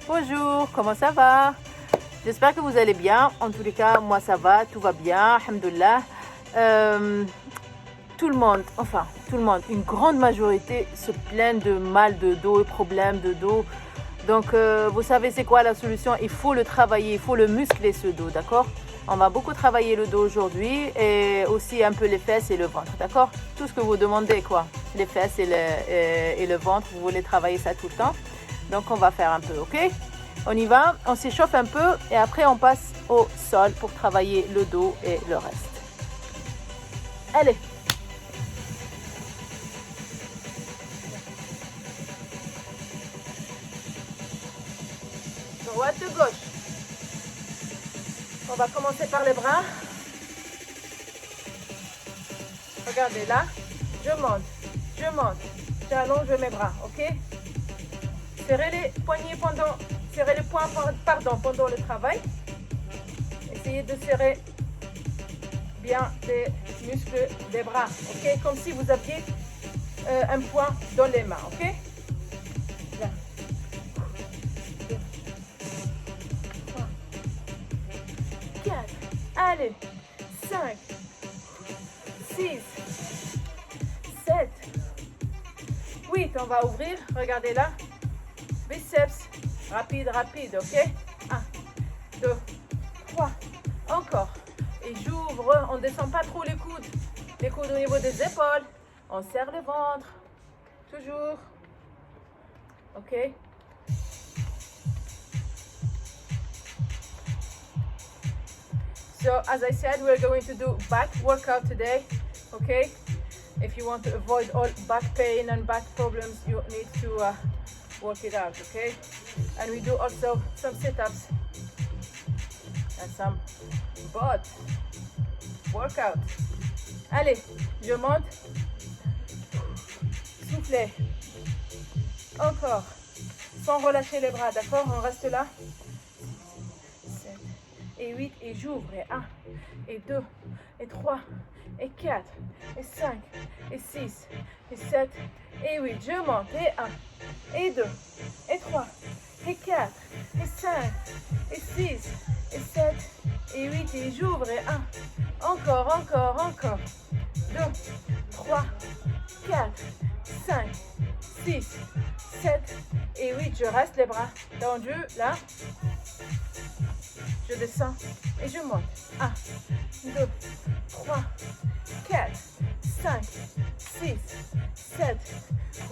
Bonjour, comment ça va? J'espère que vous allez bien. En tous les cas, moi ça va, tout va bien, alhamdoulilah. Tout le monde, une grande majorité se plaignent de mal de dos, problèmes de dos. Donc, vous savez c'est quoi la solution? Il faut le travailler, il faut le muscler ce dos, d'accord? On va beaucoup travailler le dos aujourd'hui et aussi un peu les fesses et le ventre, d'accord? Tout ce que vous demandez, quoi. Les fesses et le ventre, vous voulez travailler ça tout le temps. Donc, on va faire un peu, ok? On y va, on s'échauffe un peu et après, on passe au sol pour travailler le dos et le reste. Allez! Droite de gauche. On va commencer par les bras. Regardez là, je monte, j'allonge mes bras, ok? Serrez les poignets serrez les poings, pendant le travail. Essayez de serrer bien les muscles des bras, ok? Comme si vous aviez un poing dans les mains, ok? Là. 2, 3, 4, allez, 5, 6, 7, 8, on va ouvrir, regardez là, biceps, rapide, ok? 1, 2, 3, encore, et j'ouvre, on ne descend pas trop les coudes au niveau des épaules, on serre le ventre, toujours, ok? So as I said, we're going to do back workout today, okay? If you want to avoid all back pain and back problems, you need to work it out, okay? And we do also some sit-ups and some butt workout. Allez, je monte, soufflez, encore, sans relâcher les bras, d'accord? On reste là. Et 8, et j'ouvre, et 1, et 2, et 3, et 4, et 5, et 6, et 7, et 8, je monte, et 1, et 2, et 3, et 4, et 5, et 6, et 7, et 8, et j'ouvre, et 1, encore, 2, 3, 4, 5, 6, 7, et 8, je reste les bras tendus, là. Je descends et je monte. 1, 2, 3, 4, 5, 6, 7,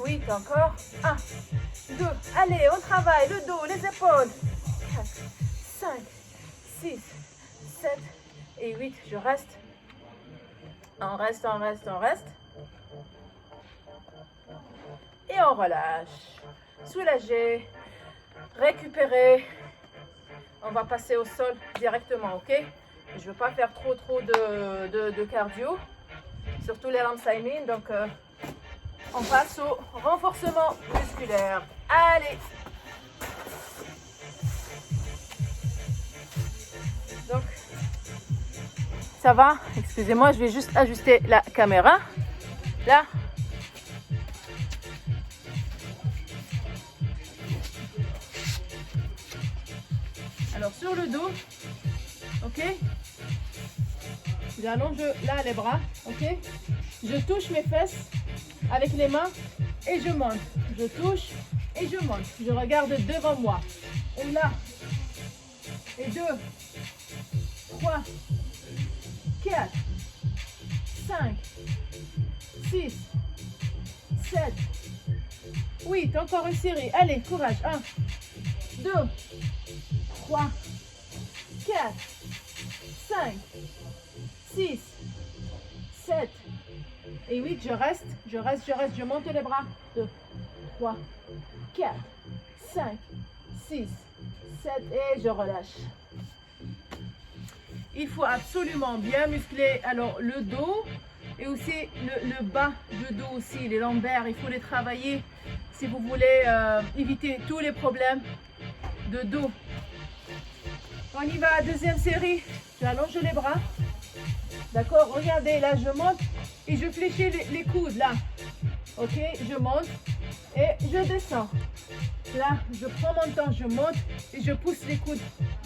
8, encore. 1, 2, allez, on travaille le dos, les épaules. 4, 5, 6, 7 et 8, je reste. On reste. Et on relâche. Soulager, récupérer. On va passer au sol directement, ok? Je ne veux pas faire trop de cardio, surtout les Ramsaymin, donc on passe au renforcement musculaire. Allez! Donc, ça va? Excusez-moi, je vais juste ajuster la caméra. Là. Alors sur le dos, ok, j'allonge là les bras, ok, je touche mes fesses avec les mains et je monte, je touche et je monte, je regarde devant moi, et là, et 2, 3, 4, 5, 6, 7, 8, encore une série, allez, courage, 1, 2, 3, 4, 5, 6, 7 et 8, je reste, je monte les bras. 2, 3, 4, 5, 6, 7 et je relâche. Il faut absolument bien muscler alors le dos et aussi le bas du dos aussi, les lombaires, il faut les travailler si vous voulez éviter tous les problèmes de dos. On y va, deuxième série, j'allonge les bras, d'accord, regardez, là je monte et je fléchis les coudes, là, ok, je monte et je descends, Là, je prends mon temps, je monte et je pousse les coudes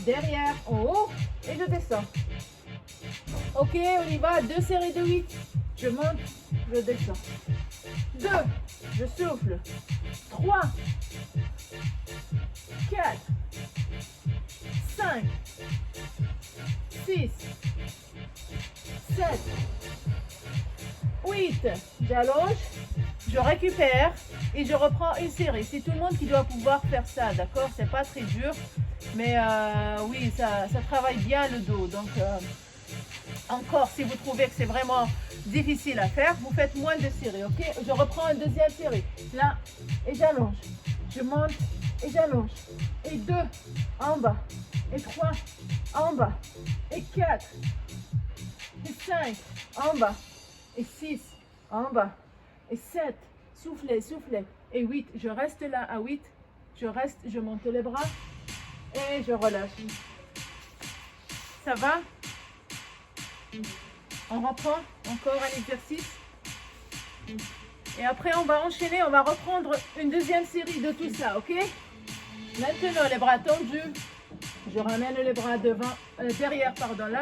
derrière, en haut et je descends. Ok, on y va. 2 séries de 8. Je monte, je descends. 2, je souffle. 3, 4, 5, 6, 7, 8. J'allonge, je récupère et je reprends une série. C'est tout le monde qui doit pouvoir faire ça, d'accord? C'est pas très dur, mais oui, ça travaille bien le dos. Donc, encore, si vous trouvez que c'est vraiment difficile à faire, vous faites moins de séries, ok? Je reprends une deuxième série. Là, et j'allonge. Je monte et j'allonge. Et 2 en bas. Et 3 en bas. Et 4. Et 5 en bas. Et 6 en bas. Et 7. Soufflez, soufflez. Et 8. Je reste là à 8. Je reste, je monte les bras. Et je relâche. Ça va? On reprend encore un exercice. Et après, on va enchaîner. On va reprendre une deuxième série de tout ça, ok? Maintenant, les bras tendus. Je ramène les bras devant, derrière, pardon, là.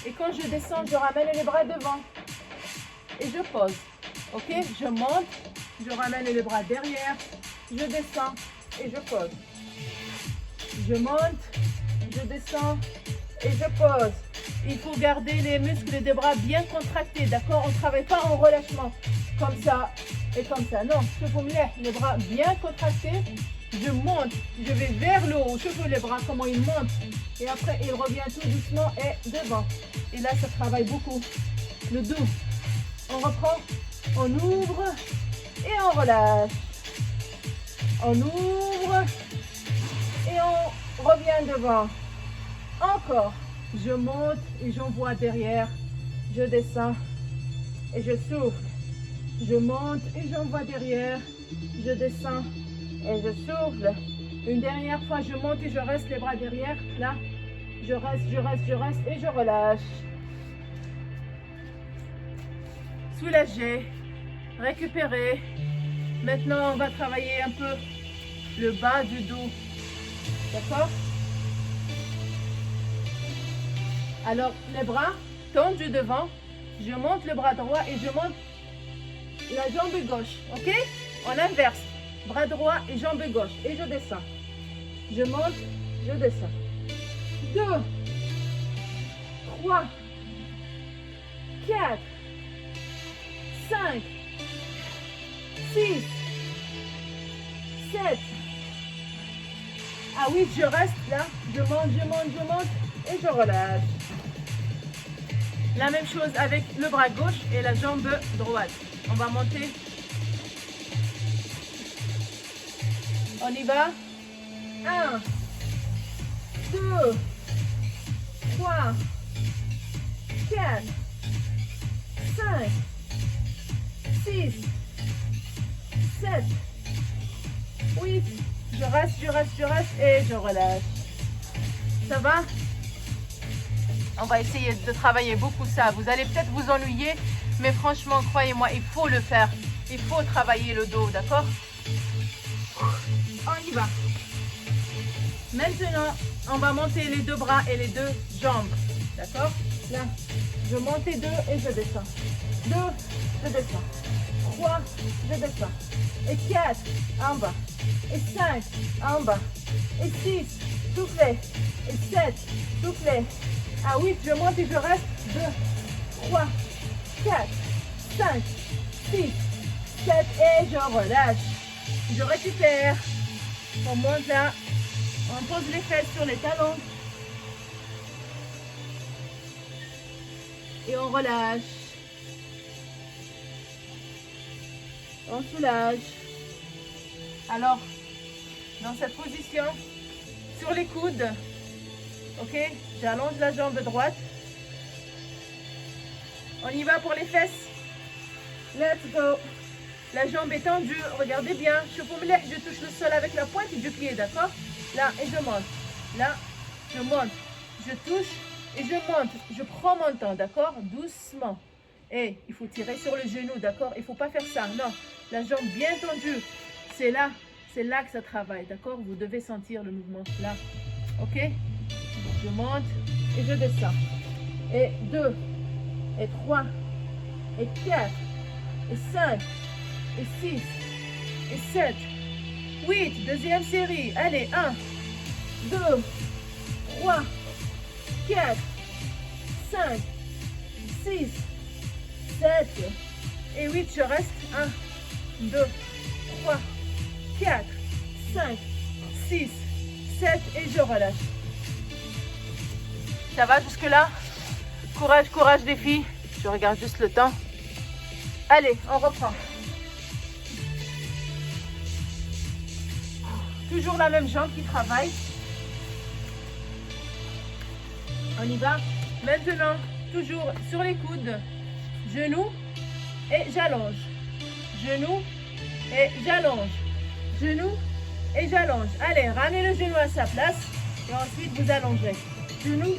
Et quand je descends, je ramène les bras devant. Et je pose. Ok? Je monte. Je ramène les bras derrière. Je descends. Et je pose. Je monte. Je descends. Et je pose. Il faut garder les muscles des bras bien contractés, d'accord? On ne travaille pas en relâchement, comme ça et comme ça. Non, je vous mets les bras bien contractés. Je monte, je vais vers le haut. Je veux les bras, comment ils montent. Et après, il revient tout doucement et devant. Et là, ça travaille beaucoup. Le dos. On reprend, on ouvre et on relâche. On ouvre et on revient devant. Encore. Je monte et j'envoie derrière. Je descends et je souffle. Je monte et j'envoie derrière. Je descends et je souffle. Une dernière fois, je monte et je reste les bras derrière. Là, je reste, je reste, je reste et je relâche. Soulager, récupérer. Maintenant, on va travailler un peu le bas du dos. D'accord? Alors, les bras tendus devant, je monte le bras droit et je monte la jambe gauche, ok? On inverse, bras droit et jambe gauche. Et je descends. Je monte, je descends. 2, 3, 4, 5, 6, 7. Ah oui, je reste là. Je monte, je monte, je monte et je relâche. La même chose avec le bras gauche et la jambe droite. On va monter. On y va. 1, 2, 3, 4, 5, 6, 7, 8. Je reste, je reste, je reste et je relâche. Ça va? On va essayer de travailler beaucoup ça. Vous allez peut-être vous ennuyer, mais franchement, croyez-moi, il faut le faire. Il faut travailler le dos, d'accord? On y va. Maintenant, on va monter les deux bras et les deux jambes, d'accord? Là, je monte 2 et je descends. 2, je descends. 3, je descends. Et 4, en bas. Et 5, en bas. Et 6, soufflez. Et 7, soufflez. À 8, je monte et je reste. 2, 3, 4, 5, 6, 7 et je relâche. Je récupère. On monte là. On pose les fesses sur les talons. Et on relâche. On soulage. Alors, dans cette position, sur les coudes, ok, j'allonge la jambe droite. On y va pour les fesses. Let's go. La jambe est tendue, regardez bien. Je touche le sol avec la pointe du pied, d'accord? Là, et je monte. Là, je monte. Je touche et je monte. Je prends mon temps, d'accord? Doucement. Et il faut tirer sur le genou, d'accord? Il ne faut pas faire ça, non. La jambe bien tendue. C'est là, c'est là que ça travaille, d'accord? Vous devez sentir le mouvement là, ok? Je monte et je descends. Et 2, et 3, et 4, et 5, et 6, et 7, 8, deuxième série. Allez, 1, 2, 3, 4, 5, 6, 7 et 8. Je reste. 1, 2, 3, 4, 5, 6, 7 et je relâche. Ça va jusque-là? Courage, courage les filles. Je regarde juste le temps. Allez, on reprend. Toujours la même jambe qui travaille. On y va. Maintenant, toujours sur les coudes. Genoux et j'allonge. Genoux et j'allonge. Genoux et j'allonge. Allez, ramenez le genou à sa place. Et ensuite, vous allongez. Genoux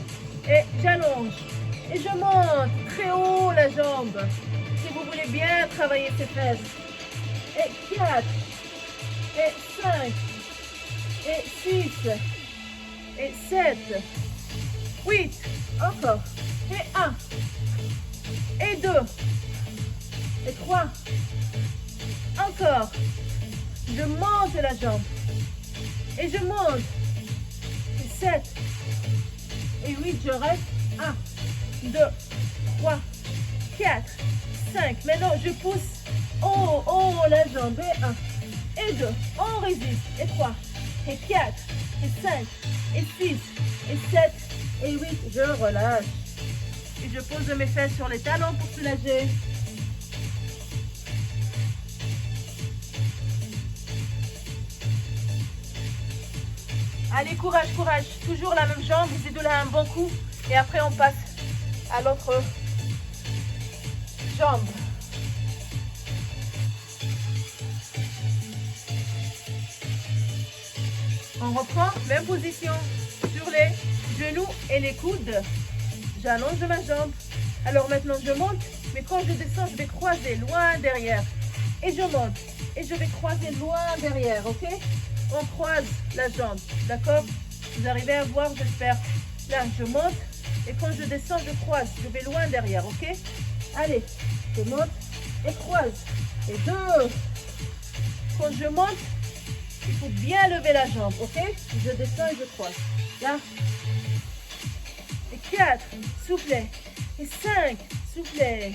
et j'allonge. Et je monte très haut la jambe. Si vous voulez bien travailler ses fesses. Et 4. Et 5. Et 6. Et 7. 8. Encore. Et 1. Et 2. Et 3. Encore. Je monte la jambe. Et je monte. Et 7. Et 8. Je reste. 1, 2, 3, 4, 5. Maintenant, je pousse haut la jambe. Et 1. Et 2. On résiste. Et 3. Et 4. Et 5. Et 6. Et 7. Et 8. Je relâche. Et je pose mes fesses sur les talons pour soulager. Allez, courage, courage. Toujours la même jambe. Vous donner un bon coup. Et après, on passe à l'autre jambe. On reprend. Même position. Sur les genoux et les coudes. J'allonge ma jambe. Alors maintenant, je monte. Mais quand je descends, je vais croiser loin derrière. Et je monte. Et je vais croiser loin derrière, ok? On croise la jambe, d'accord? Vous arrivez à voir, j'espère. Là, je monte. Et quand je descends, je croise. Je vais loin derrière, ok? Allez, je monte et croise. Et 2. Quand je monte, il faut bien lever la jambe, ok? Je descends et je croise. Là. Et 4, soufflez. Et 5, soufflez.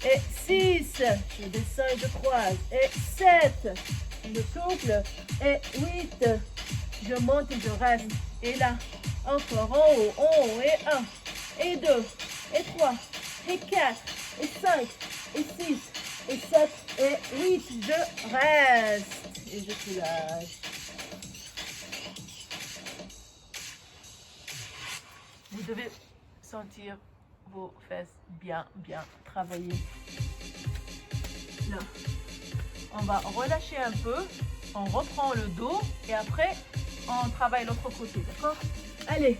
Et 6, je descends et je croise. Et 7, je souffle. Et 8, je monte et je reste. Et là, encore en haut, et 1, et 2, et 3, et 4, et 5, et 6, et 7, et 8, je reste. Et je soulage. Vous devez sentir vos fesses bien travailler. Là. On va relâcher un peu. On reprend le dos. Et après, on travaille l'autre côté. D'accord? Allez.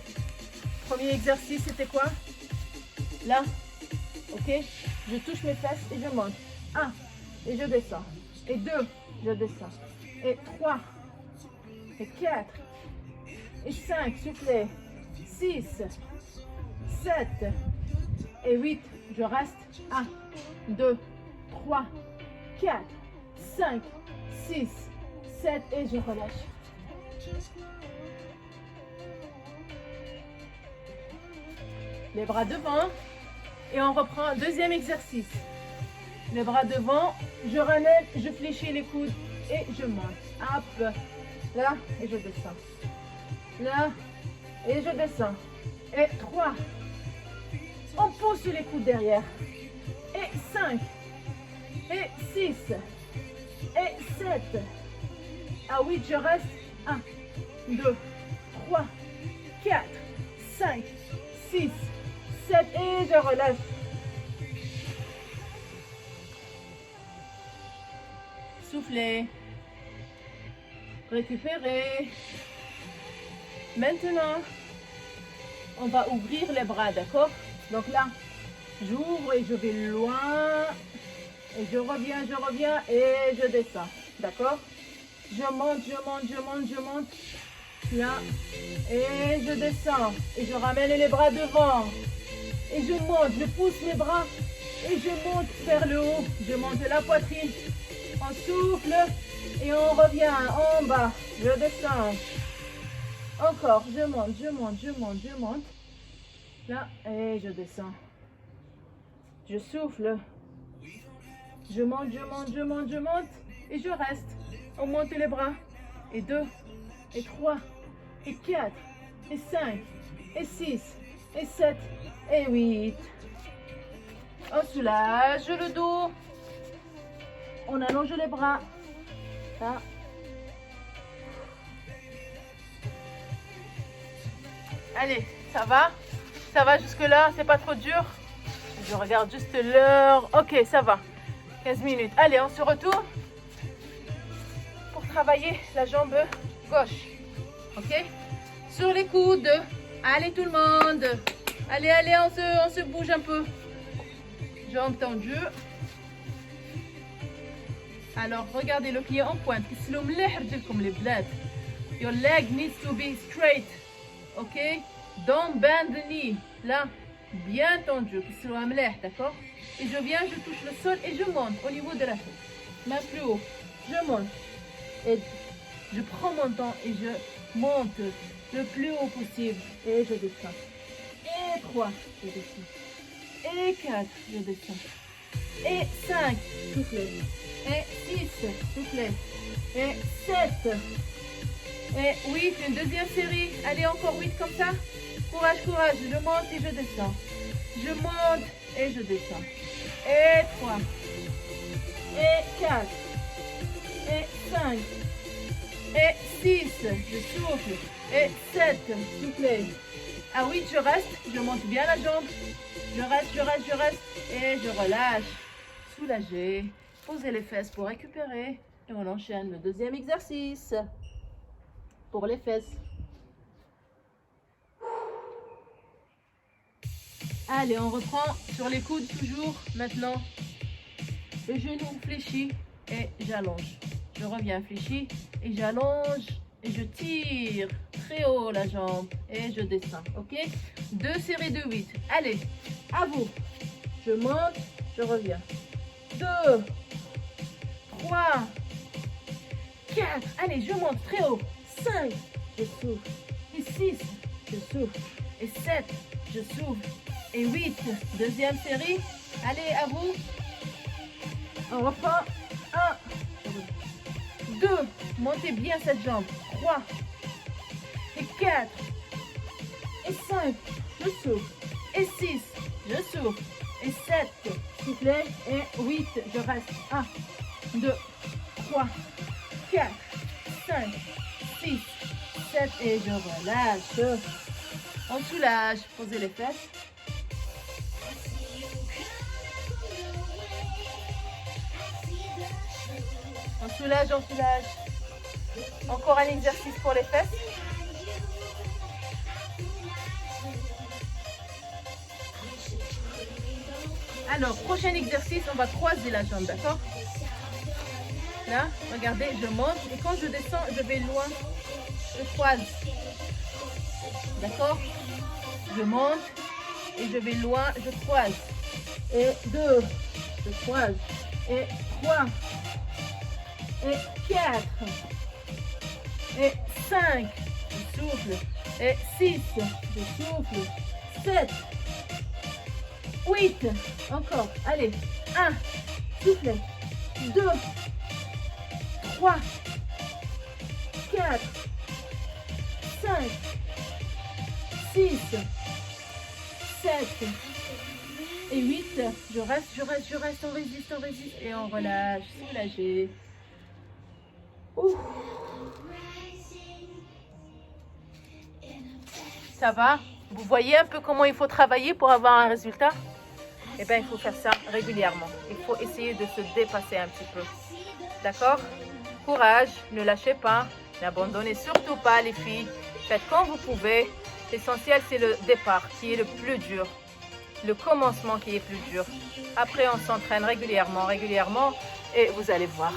Premier exercice, c'était quoi? Là. Ok? Je touche mes fesses et je monte. 1. Et je descends. Et 2. Je descends. Et 3. Et 4. Et 5. Soufflez. 6. 7 et 8, je reste. 1, 2, 3, 4, 5, 6, 7 et je relâche. Les bras devant et on reprend un deuxième exercice. Les bras devant, je ramène, je fléchis les coudes et je monte. Hop, là et je descends. Là et je descends. Et 3. On pousse les coudes derrière. Et 5. Et 6. Et 7. À 8, je reste. 1, 2, 3, 4, 5, 6, 7. Et je relâche. Soufflez. Récupérez. Maintenant, on va ouvrir les bras, d'accord? Donc là, j'ouvre et je vais loin. Et je reviens et je descends. D'accord? Je monte, je monte, je monte, je monte. Là. Et je descends. Et je ramène les bras devant. Et je monte, je pousse mes bras. Et je monte vers le haut. Je monte la poitrine. On souffle. Et on revient en bas. Je descends. Encore, je monte, je monte, je monte, je monte. Là, et je descends. Je souffle. Je monte, je monte, je monte, je monte. Et je reste. On monte les bras. Et 2, et 3, et 4, et 5, et 6, et 7, et 8. On soulage le dos. On allonge les bras. Là. Allez, ça va? Ça va jusque-là? C'est pas trop dur? Je regarde juste l'heure. Ok, ça va. 15 minutes. Allez, on se retourne pour travailler la jambe gauche. Ok? Sur les coudes. Allez, tout le monde. Allez, allez, on se bouge un peu. Jambes tendues. Alors, regardez le pied en pointe. Your leg needs to be straight. Ok? Don't bend the knee. Là, bien tendu. D'accord? Et je viens, je touche le sol et je monte au niveau de la tête. Main plus haut. Je monte. Et je prends mon temps et je monte le plus haut possible. Et je descends. Et 3, je descends. Et 4, je descends. Et 5, soufflez. Et 6, soufflez. Et 7. Et 8, une deuxième série. Allez, encore 8 comme ça. Courage, courage. Je monte et je descends. Je monte et je descends. Et 3. Et 4. Et 5. Et 6. Je souffle. Et 7. Soufflez. À 8, je reste. Je monte bien la jambe. Je reste, je reste, je reste. Et je relâche. Soulager. Posez les fesses pour récupérer. Et on enchaîne le deuxième exercice. Pour les fesses. Allez, on reprend sur les coudes toujours. Maintenant, le genou fléchi et j'allonge. Je reviens fléchi et j'allonge et je tire très haut la jambe et je descends. Ok? 2 séries de 8. Allez, à vous. Je monte, je reviens. 2, 3, 4. Allez, je monte très haut. 5, je souffle. Et 6, je souffle. Et 7, je souffle. Et 8, deuxième série. Allez, à vous. On reprend. 1, 2, montez bien cette jambe. 3, et 4, et 5, je souffle. Et 6, je souffle. Et 7, soufflez. Et 8, je reste. 1, 2, 3, 4, 5, 6, 7 et je relâche. On soulage. Posez les fesses. On soulage, on soulage. Encore un exercice pour les fesses. Alors, prochain exercice, on va croiser la jambe, d'accord? Là, regardez, je monte et quand je descends, je vais loin. Je croise. D'accord? Je monte et je vais loin, je croise. Et 2, je croise. Et 3. Et 4. Et 5. Je souffle. Et 6. Je souffle. 7. 8. Encore. Allez. 1. Soufflez. 2. 3. 4. 5. 6. 7. Et 8. Je reste, je reste, je reste. On résiste, on résiste. Et on relâche. Soulagé. Ouh. Ça va? Vous voyez un peu comment il faut travailler pour avoir un résultat? Eh bien, il faut faire ça régulièrement. Il faut essayer de se dépasser un petit peu. D'accord? Courage, ne lâchez pas. N'abandonnez surtout pas les filles. Faites quand vous pouvez. L'essentiel, c'est le départ qui est le plus dur. Le commencement qui est plus dur. Après, on s'entraîne régulièrement, et vous allez voir.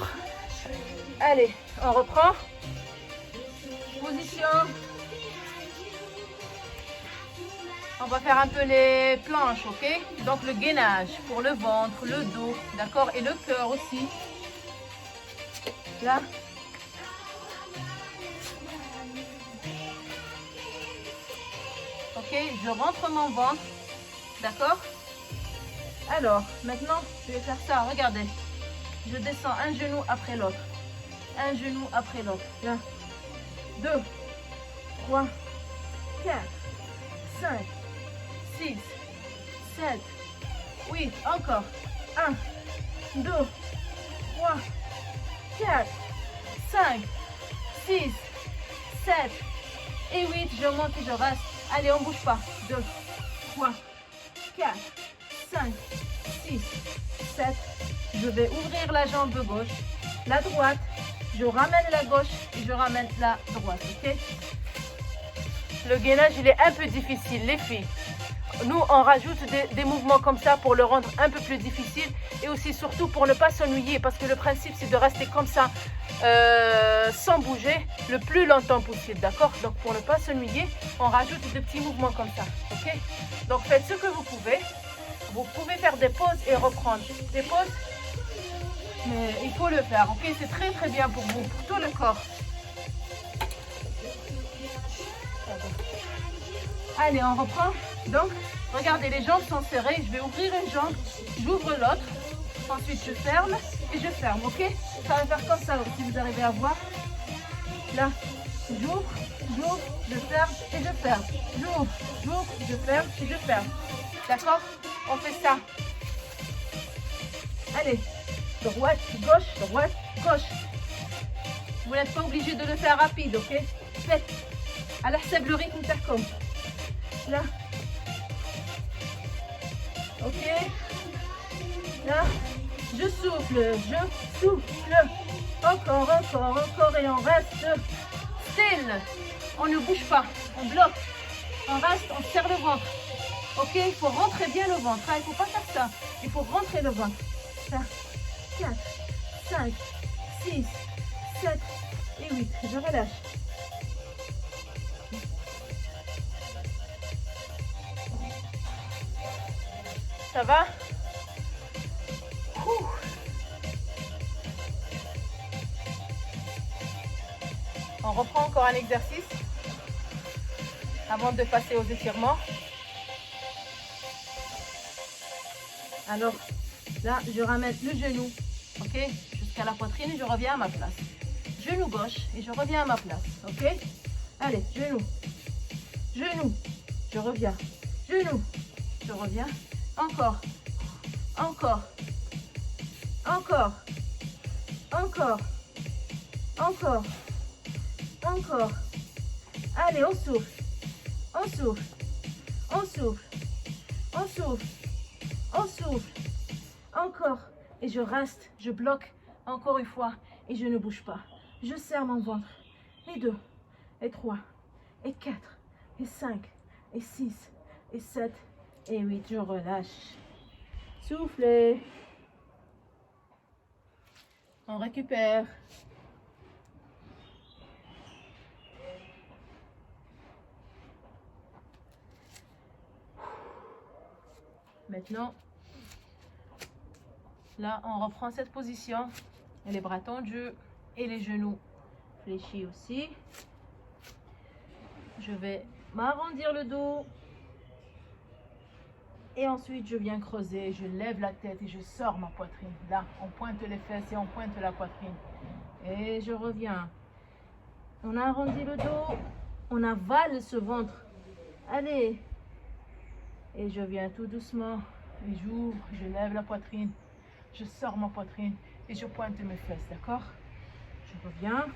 Allez, on reprend. Position. On va faire un peu les planches, ok? Donc le gainage pour le ventre, le dos, d'accord? Et le cœur aussi. Là. Ok, je rentre mon ventre, d'accord? Alors, maintenant, je vais faire ça, regardez. Je descends un genou après l'autre. Un genou après l'autre. Là. 2, 3, 4, 5, 6, 7, 8, encore. 1, 2, 3, 4, 5, 6, 7 et 8. Je monte et je reste. Allez, on ne bouge pas. 2, 3, 4, 5, 6, 7. Je vais ouvrir la jambe gauche, la droite. Je ramène la gauche et je ramène la droite, ok? Le gainage, il est un peu difficile, les filles. Nous, on rajoute des mouvements comme ça pour le rendre un peu plus difficile et aussi surtout pour ne pas s'ennuyer parce que le principe, c'est de rester comme ça sans bouger le plus longtemps possible, d'accord? Donc, pour ne pas s'ennuyer, on rajoute des petits mouvements comme ça, ok? Donc, faites ce que vous pouvez. Vous pouvez faire des pauses et reprendre. Des pauses, mais il faut le faire, ok? C'est très très bien pour vous, pour tout le corps. Allez, on reprend. Donc, regardez, les jambes sont serrées. Je vais ouvrir une jambe, j'ouvre l'autre. Ensuite, je ferme et je ferme, ok? Ça va faire comme ça, si vous arrivez à voir. Là, j'ouvre, je ferme et je ferme. J'ouvre, je ferme et je ferme. D'accord? On fait ça. Allez, droite, gauche. Vous n'êtes pas obligé de le faire rapide, ok? Faites à la le rythme comme. Là. Ok. Là. Je souffle. Encore et on reste still. On ne bouge pas, on bloque. On reste, on serre le ventre. Ok, il faut rentrer bien le ventre. Il ne faut pas faire ça. Il faut rentrer le ventre. Là. 4, 5, 6, 7 et 8. Je relâche. Ça va? Ouh. On reprend encore un exercice avant de passer aux étirements. Alors, là, je ramène le genou, ok, jusqu'à la poitrine et je reviens à ma place. Genou gauche et je reviens à ma place, ok? Allez, genou, je reviens, genou, je reviens, encore. Allez, on souffle. Encore. Et je reste, je bloque encore une fois et je ne bouge pas. Je serre mon ventre. Et 2, et 3, et 4, et 5, et 6, et 7, et 8. Je relâche. Soufflez. On récupère. Maintenant, là, on reprend cette position. Et les bras tendus et les genoux fléchis aussi. Je vais m'arrondir le dos. Et ensuite, je viens creuser. Je lève la tête et je sors ma poitrine. Là, on pointe les fesses et on pointe la poitrine. Et je reviens. On arrondit le dos. On avale ce ventre. Allez. Et je viens tout doucement. Et j'ouvre. Je lève la poitrine. Je sors ma poitrine. Et je pointe mes fesses, d'accord? Je reviens.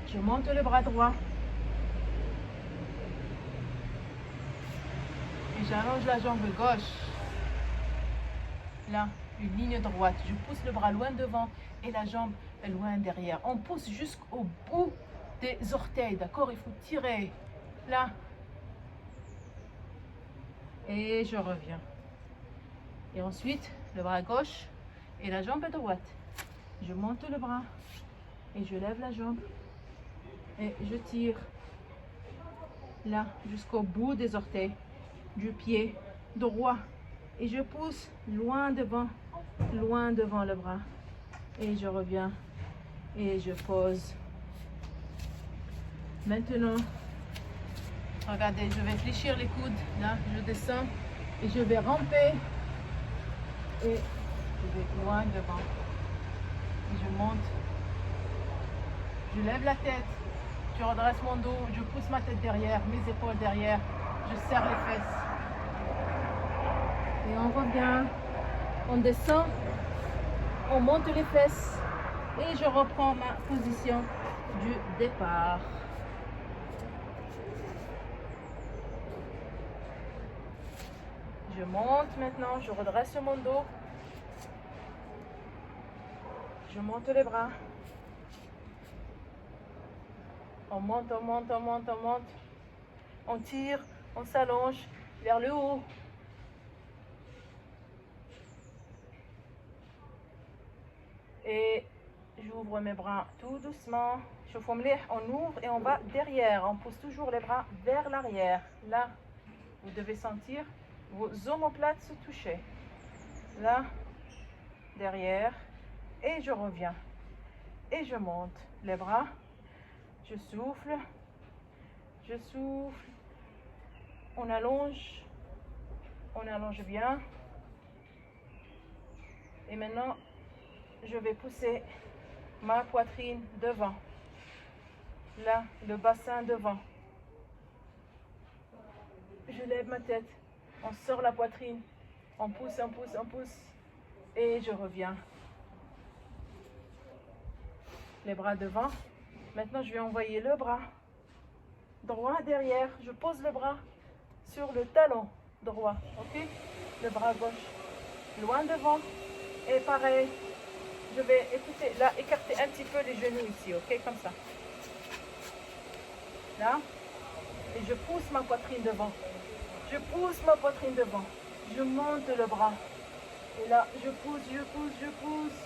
Je monte le bras droit. Et j'allonge la jambe gauche. Là, une ligne droite. Je pousse le bras loin devant et la jambe loin derrière. On pousse jusqu'au bout des orteils, d'accord? Il faut tirer. Là. Et je reviens. Et ensuite, le bras gauche et la jambe droite. Je monte le bras et je lève la jambe et je tire là jusqu'au bout des orteils du pied droit et je pousse loin devant le bras et je reviens et je pose. Maintenant, regardez, je vais fléchir les coudes, là je descends et je vais ramper et je vais loin devant et je monte, je lève la tête, je redresse mon dos, je pousse ma tête derrière, mes épaules derrière, je serre les fesses et on revient, on descend, on monte les fesses et je reprends ma position du départ. Je monte maintenant, je redresse mon dos, je monte les bras, on monte, on monte, on monte, on monte, on tire, on s'allonge vers le haut. Et j'ouvre mes bras tout doucement. On ouvre et on va derrière. On pousse toujours les bras vers l'arrière. Là, vous devez sentir vos omoplates se toucher. Là, derrière. Et je reviens. Et je monte les bras. Je souffle. Je souffle. On allonge. On allonge bien. Et maintenant, je vais pousser ma poitrine devant. Là, le bassin devant. Je lève ma tête. On sort la poitrine. On pousse, on pousse, on pousse. Et je reviens. Les bras devant. Maintenant, je vais envoyer le bras droit derrière. Je pose le bras sur le talon droit. Ok? Le bras gauche loin devant. Et pareil, je vais écarter un petit peu les genoux ici. Ok? Comme ça. Là. Et je pousse ma poitrine devant. Je pousse ma poitrine devant. Je monte le bras. Et là, je pousse, je pousse, je pousse.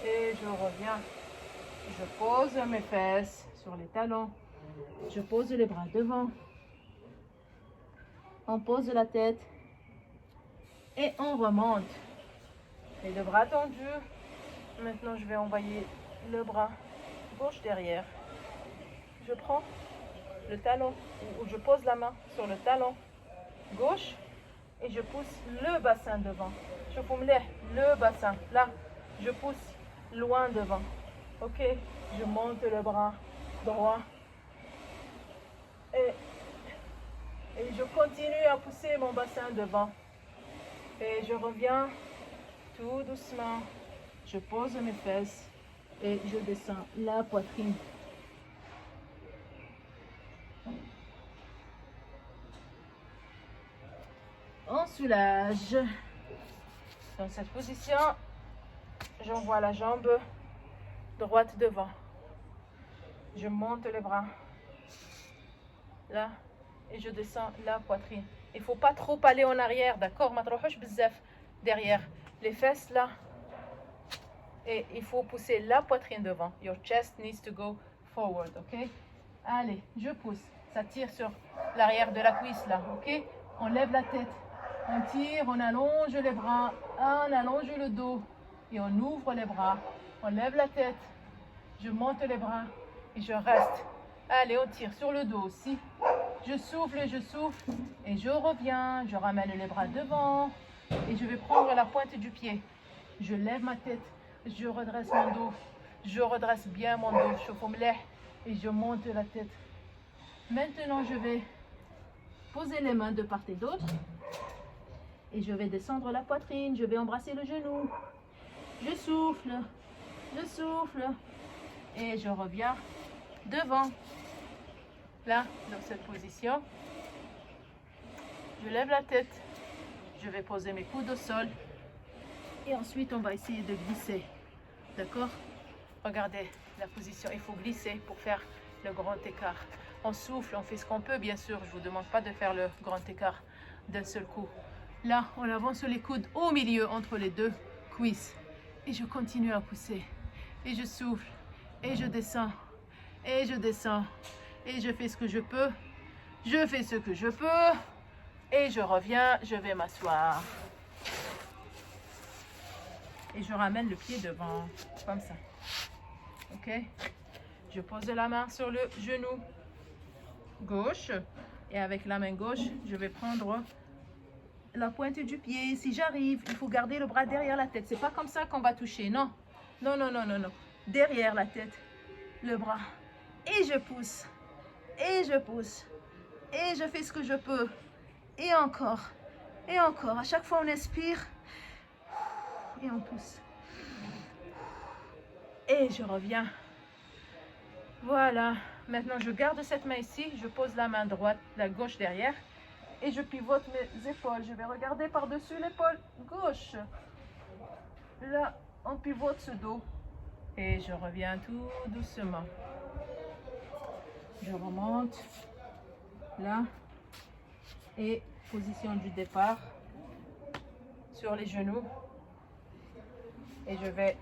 Et je reviens. Je pose mes fesses sur les talons. Je pose les bras devant. On pose la tête. Et on remonte. Et le bras tendu. Maintenant, je vais envoyer le bras gauche derrière. Je prends le talon, ou je pose la main sur le talon gauche et je pousse le bassin devant. Je forme le bassin. Là, je pousse loin devant. Ok, je monte le bras droit et je continue à pousser mon bassin devant. Et je reviens tout doucement. Je pose mes fesses et je descends la poitrine. On soulage. Dans cette position, j'envoie la jambe droite devant. Je monte les bras. Là. Et je descends la poitrine. Il ne faut pas trop aller en arrière, d'accord? Ma تروحوش بزاف derrière. Les fesses là. Et il faut pousser la poitrine devant. Your chest needs to go forward, ok? Allez, je pousse. Ça tire sur l'arrière de la cuisse là, ok? On lève la tête. On tire, on allonge les bras, on allonge le dos et on ouvre les bras. On lève la tête, je monte les bras et je reste. Allez, on tire sur le dos aussi. Je souffle et je reviens. Je ramène les bras devant et je vais prendre la pointe du pied. Je lève ma tête, je redresse mon dos. Je redresse bien mon dos, je chauffe et je monte la tête. Maintenant, je vais poser les mains de part et d'autre. Et je vais descendre la poitrine, je vais embrasser le genou. Je souffle et je reviens devant. Là, dans cette position, je lève la tête, je vais poser mes coudes au sol et ensuite on va essayer de glisser. D'accord? Regardez la position, il faut glisser pour faire le grand écart. On souffle, on fait ce qu'on peut, bien sûr. Je ne vous demande pas de faire le grand écart d'un seul coup. Là, on avance les coudes au milieu entre les deux cuisses. Et je continue à pousser. et je souffle, et je descends, et je descends, et je fais ce que je peux, je fais ce que je peux, et je reviens, je vais m'asseoir. Et je ramène le pied devant, comme ça. Ok? Je pose la main sur le genou gauche, et avec la main gauche, je vais prendre la pointe du pied. Si j'arrive, il faut garder le bras derrière la tête. C'est pas comme ça qu'on va toucher, non. Non, non, non, non, non. Derrière la tête, le bras. Et je pousse. Et je pousse. Et je fais ce que je peux. Et encore. Et encore. À chaque fois, on inspire. Et on pousse. Et je reviens. Voilà. Maintenant, je garde cette main ici. Je pose la main droite, la gauche derrière. Et je pivote mes épaules. Je vais regarder par-dessus l'épaule gauche. Là, on pivote ce dos. Et je reviens tout doucement. Je remonte. Là. Et position du départ. Sur les genoux. Et je vais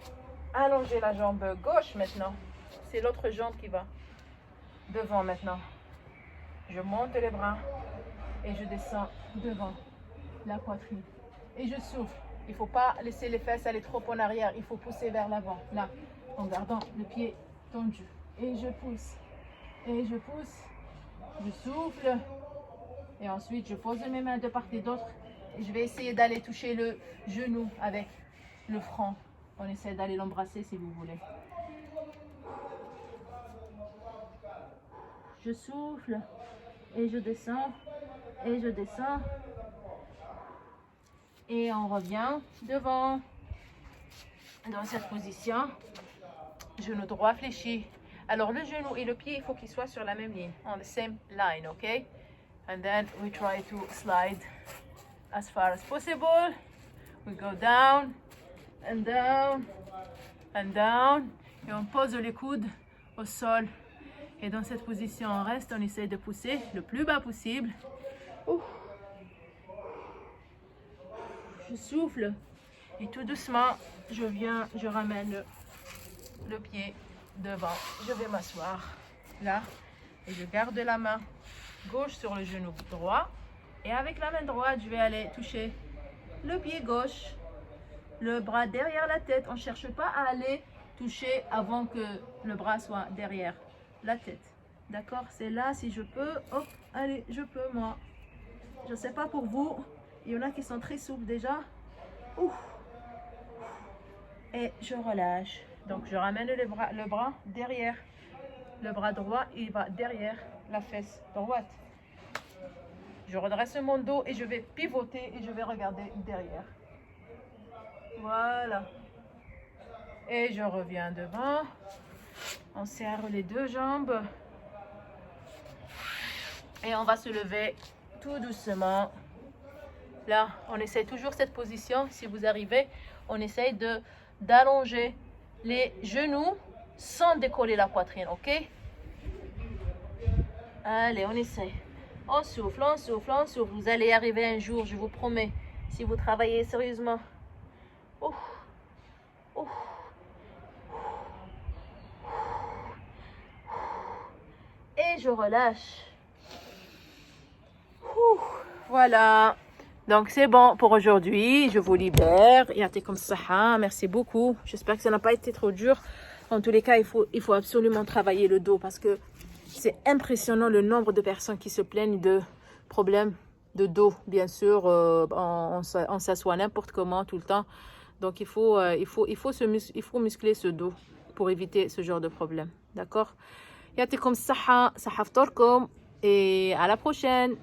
allonger la jambe gauche maintenant. C'est l'autre jambe qui va devant maintenant. Je monte les bras. Et je descends devant la poitrine. Et je souffle. Il ne faut pas laisser les fesses aller trop en arrière. Il faut pousser vers l'avant. Là, en gardant le pied tendu. Et je pousse. Et je pousse. Je souffle. Et ensuite, je pose mes mains de part et d'autre. Et je vais essayer d'aller toucher le genou avec le front. On essaie d'aller l'embrasser si vous voulez. Je souffle. Et je descends. Et je descends. Et on revient devant. Dans cette position. Genou droit fléchi. Alors le genou et le pied, il faut qu'ils soient sur la même ligne. On the same line, ok? And then we try to slide as far as possible. We go down and down and down. Et on pose les coudes au sol. Et dans cette position, on reste, on essaie de pousser le plus bas possible. Je souffle et tout doucement, je ramène le pied devant. Je vais m'asseoir là et je garde la main gauche sur le genou droit. Et avec la main droite, je vais aller toucher le pied gauche, le bras derrière la tête. On ne cherche pas à aller toucher avant que le bras soit derrière la tête. D'accord? C'est là, si je peux. Hop, allez, je peux moi. Je ne sais pas pour vous. Il y en a qui sont très souples déjà. Ouf. Et je relâche. Donc, je ramène le bras derrière. Le bras droit, il va derrière la fesse droite. Je redresse mon dos et je vais pivoter et je vais regarder derrière. Voilà. Et je reviens devant. On serre les deux jambes. Et on va se lever tout doucement. Là, on essaie toujours cette position. Si vous arrivez, on essaye d'allonger les genoux sans décoller la poitrine, ok? Allez, on essaie. On souffle, on souffle, on souffle. Vous allez y arriver un jour, je vous promets. Si vous travaillez sérieusement. Ouf. Ouf. Et je relâche. Ouf. Voilà. Donc c'est bon pour aujourd'hui. Je vous libère. Yatikum saha. Merci beaucoup. J'espère que ça n'a pas été trop dur. En tous les cas, il faut absolument travailler le dos parce que c'est impressionnant le nombre de personnes qui se plaignent de problèmes de dos. Bien sûr, on s'assoit n'importe comment tout le temps. Donc il faut muscler ce dos pour éviter ce genre de problème. D'accord? Yatikum saha. Sahaftorkum. Et à la prochaine.